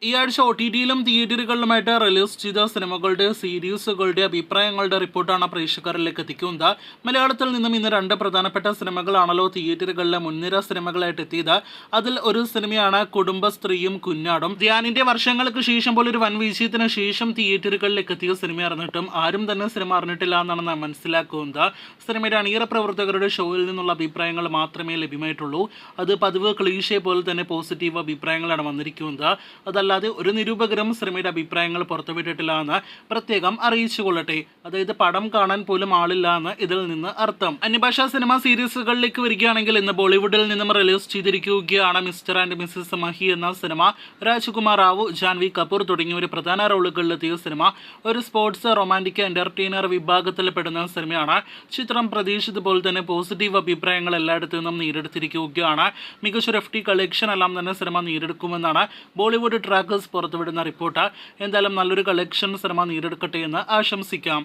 ഈ ആഴ്ച OTT-യിലും തിയേറ്ററുകളിലുമായിട്ട് റിലീസ് ചെയ്ത സിനിമകളുടെ സീരീസുകളുടെ അഭിപ്രായങ്ങളുടെ റിപ്പോർട്ടാണ് പ്രേക്ഷകരിലേക്ക് എത്തിക്കുന്നത്. മലയാളത്തിൽ നിന്നും ഇന്ന് രണ്ട് പ്രധാനപ്പെട്ട സിനിമകളാണല്ലോ തിയേറ്ററുകളിലെ മുൻനിര സിനിമകളായിട്ട് എത്തിയത്. അതിൽ ഒരു സിനിമയാണ് കുടുംബസ്ത്രീയും കുഞ്ഞാടും. ധ്യാനിന്റെ വർഷങ്ങൾക്ക് ശേഷം പോലെ ഒരു വൻ വിജയത്തിന് ശേഷം തിയേറ്ററുകളിലേക്ക് എത്തിയ സിനിമ അറിഞ്ഞിട്ടും ആരും തന്നെ സിനിമ അറിഞ്ഞിട്ടില്ല എന്നാണ് നാം മനസ്സിലാക്കുന്നത്. സിനിമയുടെ അണിയറ പ്രവർത്തകരുടെ ഷോയിൽ നിന്നുള്ള അഭിപ്രായങ്ങൾ മാത്രമേ ലഭ്യമായിട്ടുള്ളൂ. അത് പതിവ് ക്ലീഷേ പോലെ തന്നെ പോസിറ്റീവ് അഭിപ്രായങ്ങളാണ് വന്നിരിക്കുന്നത്. അതല്ലാതെ ഒരു നിരൂപകരും സിനിമയുടെ അഭിപ്രായങ്ങൾ പുറത്തുവിട്ടിട്ടില്ല എന്ന് പ്രത്യേകം അറിയിച്ചുകൊള്ളട്ടെ. അതായത് പടം കാണാൻ പോലും ആളില്ല എന്ന് ഇതിൽ നിന്ന് അർത്ഥം. അന്യഭാഷാ സിനിമ സീരീസുകളിലേക്ക് വരികയാണെങ്കിൽ ഇന്ന് ബോളിവുഡിൽ നിന്നും റിലീസ് ചെയ്തിരിക്കുകയാണ് മിസ്റ്റർ ആൻഡ് മിസ്സസ് മഹി എന്ന സിനിമ. രാജ്കുമാർ റാവു, ജാൻവി കപൂർ തുടങ്ങിയവർ പ്രധാന റോളുകളിലെത്തിയ സിനിമ ഒരു സ്പോർട്സ് റൊമാൻറ്റിക് എന്റർടൈനർ വിഭാഗത്തിൽ പെടുന്ന സിനിമയാണ്. ചിത്രം പ്രതീക്ഷിച്ചതുപോലെ തന്നെ പോസിറ്റീവ് അഭിപ്രായങ്ങൾ എല്ലായിടത്തു നിന്നും നേടിയെടുത്തിരിക്കുകയാണ്. മികച്ചൊരു FT കളക്ഷൻ എല്ലാം തന്നെ സിനിമ നേടിയെടുക്കുമെന്നാണ് ബോളിവുഡ് ട്രാക്കേഴ്സ് പുറത്തുവിടുന്ന റിപ്പോർട്ട്. എന്തായാലും നല്ലൊരു കളക്ഷൻ സിനിമ നേടിയെടുക്കട്ടെ എന്ന് ആശംസിക്കാം.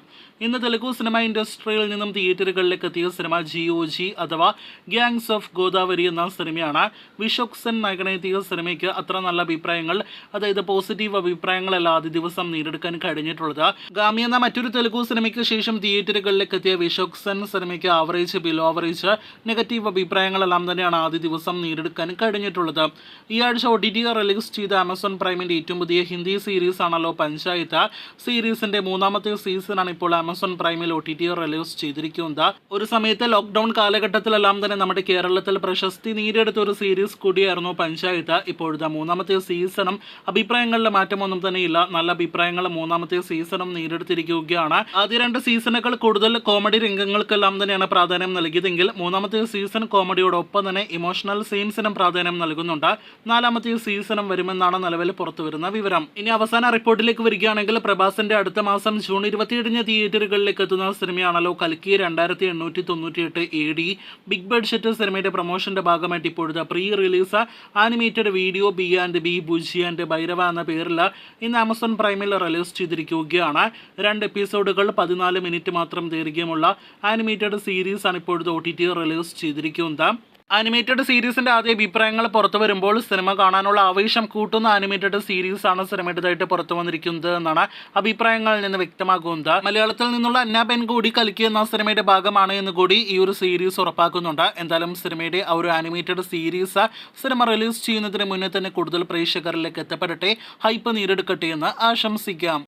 ഇന്ന് തെലുഗു സിനിമ ഇൻഡസ്ട്രിയിൽ നിന്നും തിയേറ്ററുകളിലേക്ക് എത്തിയ സിനിമ GOG അഥവാ ഗ്യാങ്സ് ഓഫ് ഗോദാവരി എന്ന സിനിമയാണ്. വിശോക് സെൻ നായകനെത്തിയ സിനിമയ്ക്ക് അത്ര നല്ല അഭിപ്രായങ്ങൾ, അതായത് പോസിറ്റീവ് അഭിപ്രായങ്ങളല്ല ആദ്യ ദിവസം നേടിയെടുക്കാൻ കഴിഞ്ഞിട്ടുള്ളത്. ഗാമി എന്ന മറ്റൊരു തെലുഗു സിനിമയ്ക്ക് ശേഷം തിയേറ്ററുകളിലേക്ക് എത്തിയ വിശോക് സെൻ സിനിമയ്ക്ക് ആവറേജ്, ബിലോ ആവറേജ്, നെഗറ്റീവ് അഭിപ്രായങ്ങളെല്ലാം തന്നെയാണ് ആദ്യ ദിവസം നേടിയെടുക്കാൻ കഴിഞ്ഞിട്ടുള്ളത്. ഈ ആഴ്ച OTT റിലീസ് ചെയ്ത ആമസോൺ പ്രൈമിന്റെ ഏറ്റവും പുതിയ ഹിന്ദി സീരീസ് ആണല്ലോ പഞ്ചായത്ത്. സീരീസിന്റെ മൂന്നാമത്തെ സീസണാണ് ഇപ്പോൾ ആമസോൺ പ്രൈമിൽ OTT റിലീസ് ചെയ്തിരിക്കുന്നത്. ഒരു സമയത്ത് ലോക്ക്ഡൌൺ കാലഘട്ടത്തിലെല്ലാം തന്നെ നമ്മുടെ കേരളത്തിൽ പ്രശസ്തി നേടിയെടുത്ത ഒരു സീരീസ് കൂടിയായിരുന്നു പഞ്ചായത്ത്. ഇപ്പോഴത്തെ മൂന്നാമത്തെ സീസണും അഭിപ്രായങ്ങളിലെ മാറ്റമൊന്നും തന്നെയില്ല. നല്ല അഭിപ്രായങ്ങൾ മൂന്നാമത്തെ സീസണും നേടിയെടുത്തിരിക്കുകയാണ്. ആദ്യ രണ്ട് സീസണുകൾ കൂടുതൽ കോമഡി രംഗങ്ങൾക്കെല്ലാം തന്നെയാണ് പ്രാധാന്യം നൽകിയതെങ്കിൽ മൂന്നാമത്തെ സീസൺ കോമഡിയോടൊപ്പം തന്നെ ഇമോഷണൽ സീൻസിനും പ്രാധാന്യം നൽകുന്നുണ്ട്. നാലാമത്തെ സീസണും വരുമെന്നാണ് നിലവിൽ പുറത്തുവരുന്ന വിവരം. ഇനി അവസാന റിപ്പോർട്ടിലേക്ക് വരികയാണെങ്കിൽ പ്രഭാസിന്റെ അടുത്ത മാസം ജൂൺ 27 തിയേറ്ററുകളിലേക്ക് എത്തുന്ന സിനിമയാണല്ലോ കൽക്കി 2898 AD. ബിഗ് ബഡ്ജറ്റ് സിനിമയുടെ പ്രൊമോഷന്റെ ഭാഗമായിട്ട് ഇപ്പോഴത്തെ pre release animated video B&B Bujji and Bhairava എന്ന പേരിൽ ഇന്ന് ആമസോൺ പ്രൈമിൽ റിലീസ് ചെയ്തിരിക്കുകയാണ്. 2 എപ്പിസോഡുകൾ 14 മിനിറ്റ് മാത്രം ദൈർഘ്യമുള്ള ആനിമേറ്റഡ് സീരീസ് ആണ് ഇപ്പോഴത്തെ OTT റിലീസ് ചെയ്തിരിക്കുന്നത്. ആനിമേറ്റഡ് സീരീസിന്റെ ആദ്യ അഭിപ്രായങ്ങൾ പുറത്തു വരുമ്പോൾ സിനിമ കാണാനുള്ള ആവേശം കൂട്ടുന്ന ആനിമേറ്റഡ് സീരീസ് ആണ് സിനിമയുടേതായിട്ട് പുറത്തു വന്നിരിക്കുന്നത് എന്നാണ് അഭിപ്രായങ്ങളിൽ നിന്ന് വ്യക്തമാകുന്നത്. മലയാളത്തിൽ നിന്നുള്ള അന്നാബെൻ കൂടി കൽക്കി എന്ന സിനിമയുടെ ഭാഗമാണ് എന്ന് കൂടി ഈ ഒരു സീരീസ് ഉറപ്പാക്കുന്നുണ്ട്. എന്തായാലും സിനിമയുടെ ആ ഒരു ആനിമേറ്റഡ് സീരീസ് സിനിമ റിലീസ് ചെയ്യുന്നതിന് മുന്നേ തന്നെ കൂടുതൽ പ്രേക്ഷകരിലേക്ക് എത്തപ്പെടട്ടെ, ഹൈപ്പ് നേടിയെടുക്കട്ടെ എന്ന് ആശംസിക്കാം.